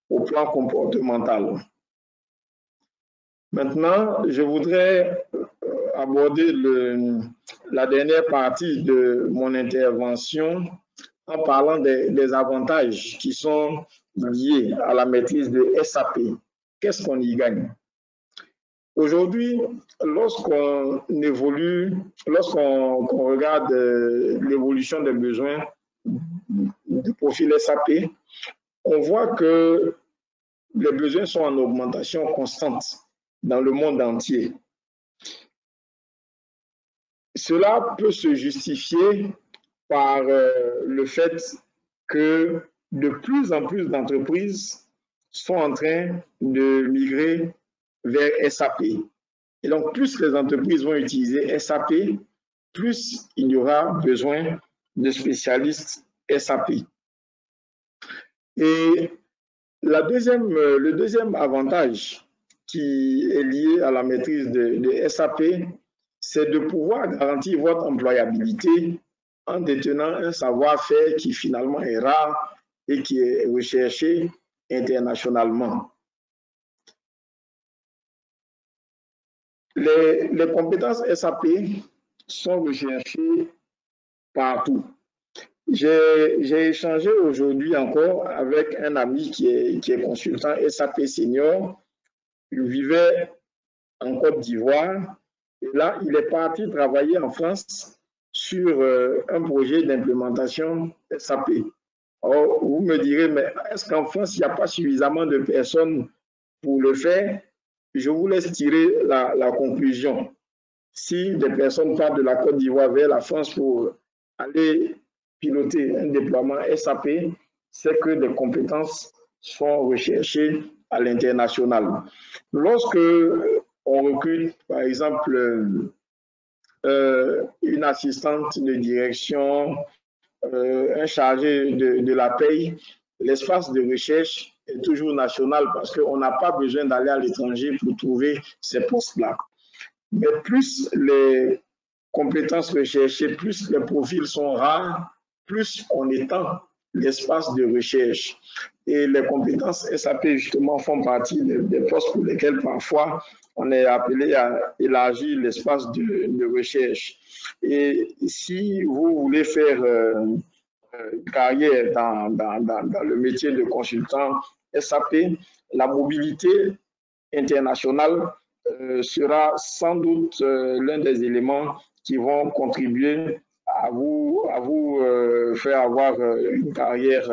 au plan comportemental. Maintenant, je voudrais aborder la dernière partie de mon intervention en parlant des avantages qui sont liés à la maîtrise de SAP. Qu'est-ce qu'on y gagne? Aujourd'hui, lorsqu'on regarde l'évolution des besoins du profil SAP, on voit que les besoins sont en augmentation constante dans le monde entier. Cela peut se justifier par le fait que de plus en plus d'entreprises sont en train de migrer vers SAP. Et donc, plus les entreprises vont utiliser SAP, plus il y aura besoin de spécialistes SAP. Et le deuxième avantage qui est lié à la maîtrise de SAP, c'est de pouvoir garantir votre employabilité en détenant un savoir-faire qui finalement est rare et qui est recherché internationalement. Les compétences SAP sont recherchées partout. J'ai échangé aujourd'hui encore avec un ami qui est consultant SAP senior. Il vivait en Côte d'Ivoire et là, il est parti travailler en France sur un projet d'implémentation SAP. Alors, vous me direz, mais est-ce qu'en France, il n'y a pas suffisamment de personnes pour le faire? Je vous laisse tirer la conclusion. Si des personnes partent de la Côte d'Ivoire vers la France pour aller piloter un déploiement SAP, c'est que des compétences sont recherchées à l'international. Lorsque on recrute, par exemple, une assistante de direction, un chargé de la paye, l'espace de recherche est toujours national parce qu'on n'a pas besoin d'aller à l'étranger pour trouver ces postes-là. Mais plus les compétences recherchées, plus les profils sont rares, plus on étend l'espace de recherche. Et les compétences SAP, justement, font partie des postes pour lesquels parfois on est appelé à élargir l'espace de recherche. Et si vous voulez faire une carrière dans le métier de consultant SAP, la mobilité internationale sera sans doute l'un des éléments qui vont contribuer à vous faire avoir une carrière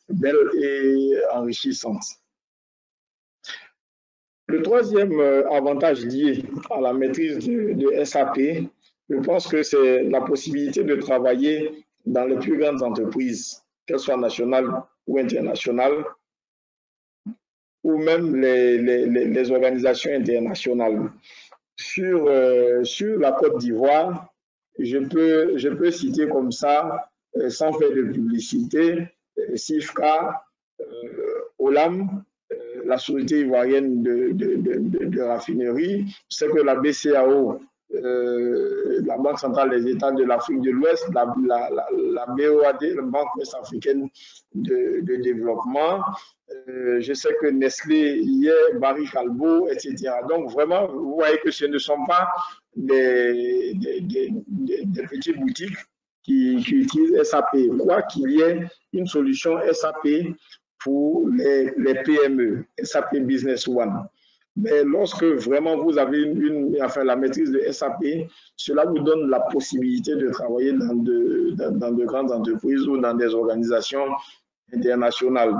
belle et enrichissante. Le troisième avantage lié à la maîtrise de SAP, je pense que c'est la possibilité de travailler dans les plus grandes entreprises, qu'elles soient nationales ou internationales, ou même les organisations internationales. Sur la Côte d'Ivoire, je peux citer comme ça, sans faire de publicité, SIFCA, OLAM, la Société ivoirienne de raffinerie. C'est que la BCAO, la Banque centrale des États de l'Afrique de l'Ouest, la BOAD, la Banque ouest-africaine de développement. Je sais que Nestlé hier, Barry Callebaut, etc. Donc vraiment, vous voyez que ce ne sont pas des petites boutiques qui utilisent SAP. Quoi qu'il y ait une solution SAP pour les PME, SAP Business One. Mais lorsque vraiment vous avez la maîtrise de SAP, cela vous donne la possibilité de travailler dans de grandes entreprises ou dans des organisations internationales.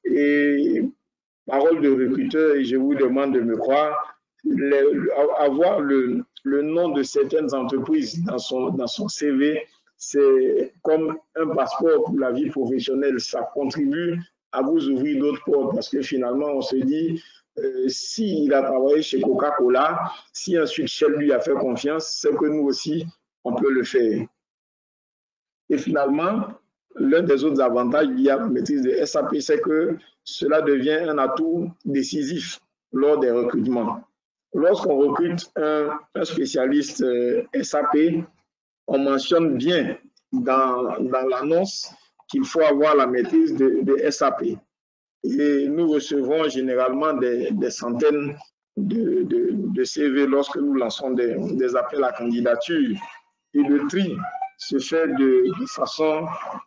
Et parole de recruteur, et je vous demande de me croire, avoir le nom de certaines entreprises dans son CV, c'est comme un passeport pour la vie professionnelle. Ça contribue à vous ouvrir d'autres portes parce que finalement, on se dit, s'il a travaillé chez Coca-Cola, si ensuite Shell lui a fait confiance, c'est que nous aussi, on peut le faire. Et finalement, l'un des autres avantages liés à la maîtrise de SAP, c'est que cela devient un atout décisif lors des recrutements. Lorsqu'on recrute un spécialiste SAP, on mentionne bien dans l'annonce qu'il faut avoir la maîtrise de SAP. Et nous recevons généralement des centaines de CV lorsque nous lançons des appels à candidature. Et le tri se fait de façon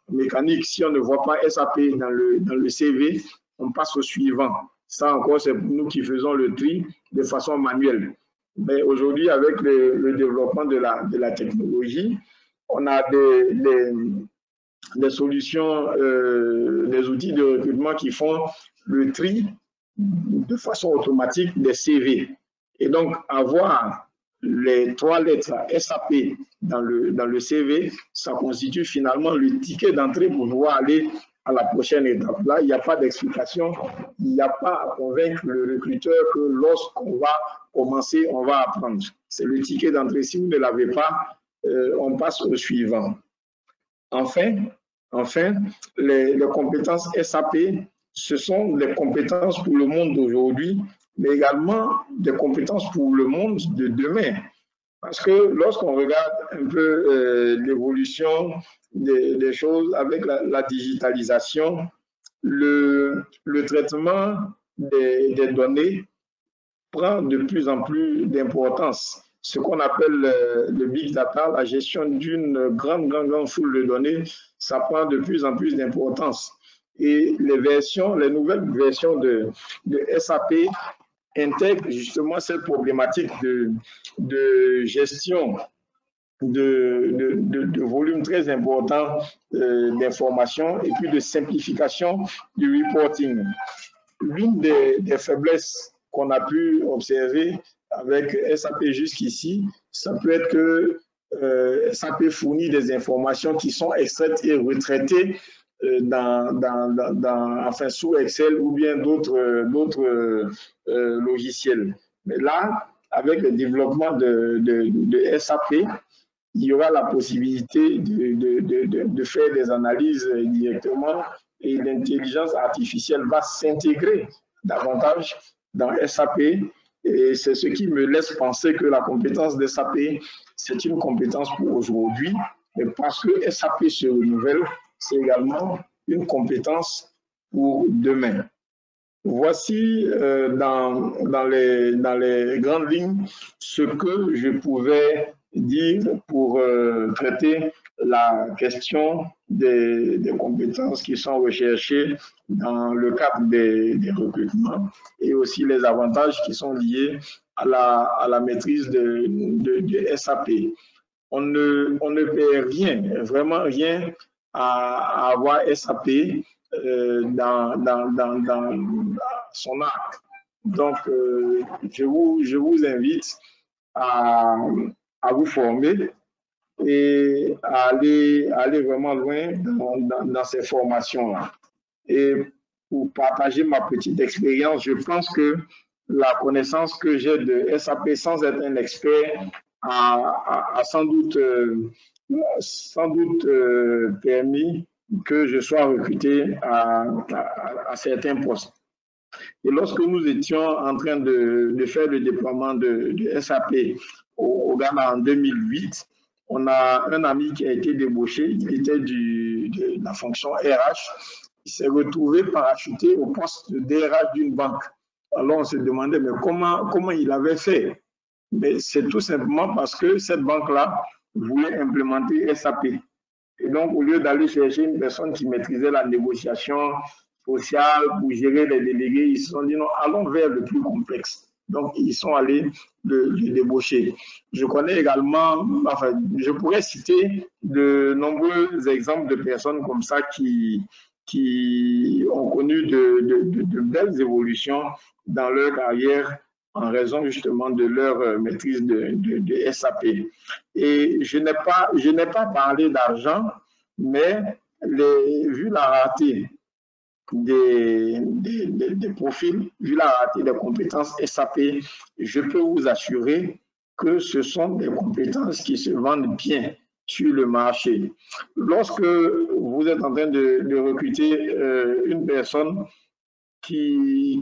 mécanique. Si on ne voit pas SAP dans le CV, on passe au suivant. Ça encore, c'est nous qui faisons le tri de façon manuelle. Mais aujourd'hui, avec le développement de la technologie, on a des solutions, des outils de recrutement qui font le tri de façon automatique des CV. Et donc, avoir les 3 lettres SAP dans le CV, ça constitue finalement le ticket d'entrée pour pouvoir aller à la prochaine étape. Là, il n'y a pas d'explication, il n'y a pas à convaincre le recruteur que lorsqu'on va commencer, on va apprendre. C'est le ticket d'entrée. Si vous ne l'avez pas, on passe au suivant. Enfin, les compétences SAP, ce sont des compétences pour le monde d'aujourd'hui, mais également des compétences pour le monde de demain. Parce que lorsqu'on regarde un peu l'évolution des choses avec la digitalisation, le traitement des données prend de plus en plus d'importance. Ce qu'on appelle le big data, la gestion d'une grande foule de données, ça prend de plus en plus d'importance. Et les nouvelles versions de SAP intègrent justement cette problématique de gestion de volume très important d'informations et puis de simplification du reporting. L'une des faiblesses qu'on a pu observer avec SAP jusqu'ici, ça peut être que SAP fournit des informations qui sont extraites et retraitées sous Excel ou bien d'autres logiciels. Mais là, avec le développement de SAP, il y aura la possibilité de faire des analyses directement et l'intelligence artificielle va s'intégrer davantage dans SAP. Et c'est ce qui me laisse penser que la compétence de SAP, c'est une compétence pour aujourd'hui, mais parce que SAP se renouvelle, c'est également une compétence pour demain. Voici dans les grandes lignes ce que je pouvais dire pour traiter la question des compétences qui sont recherchées dans le cadre des recrutements et aussi les avantages qui sont liés à la maîtrise de SAP. On ne perd rien, vraiment rien à avoir SAP dans son arc. Donc, je vous invite à vous former et à aller vraiment loin dans ces formations-là. Et pour partager ma petite expérience, je pense que la connaissance que j'ai de SAP sans être un expert a sans doute permis que je sois recruté à certains postes. Et lorsque nous étions en train de faire le déploiement de SAP au Ghana en 2008, on a un ami qui a été débauché, il était de la fonction RH, il s'est retrouvé parachuté au poste de DRH d'une banque. Alors on se demandait, mais comment il avait fait? Mais c'est tout simplement parce que cette banque-là voulait implémenter SAP. Et donc, au lieu d'aller chercher une personne qui maîtrisait la négociation sociale pour gérer les délégués, ils se sont dit non, allons vers le plus complexe. Donc, ils sont allés le débaucher. Je connais également, je pourrais citer de nombreux exemples de personnes comme ça qui ont connu de belles évolutions dans leur carrière en raison justement de leur maîtrise de SAP. Et je n'ai pas parlé d'argent, mais vu la rareté des profils, vu la rareté des compétences SAP, je peux vous assurer que ce sont des compétences qui se vendent bien sur le marché. Lorsque vous êtes en train de recruter une personne qui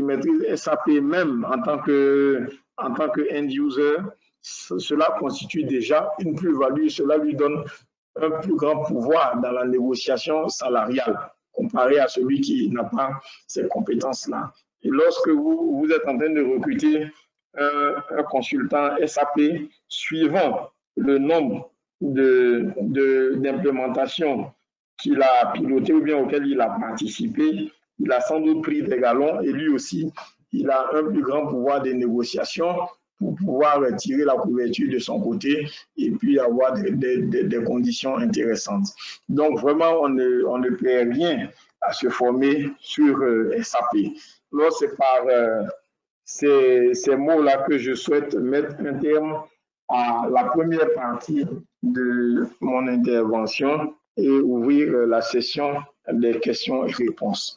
maîtrise SAP même en tant que end user, cela constitue déjà une plus-value, cela lui donne un plus grand pouvoir dans la négociation salariale comparé à celui qui n'a pas ces compétences-là. Et lorsque vous êtes en train de recruter un consultant SAP suivant le nombre d'implémentations qu'il a piloté ou bien auquel il a participé, il a sans doute pris des galons et lui aussi, il a un plus grand pouvoir de négociation pour pouvoir tirer la couverture de son côté et puis avoir des conditions intéressantes. Donc vraiment, on ne perd rien à se former sur SAP. Alors c'est par ces mots-là que je souhaite mettre un terme à la première partie de mon intervention et ouvrir la session des questions et réponses.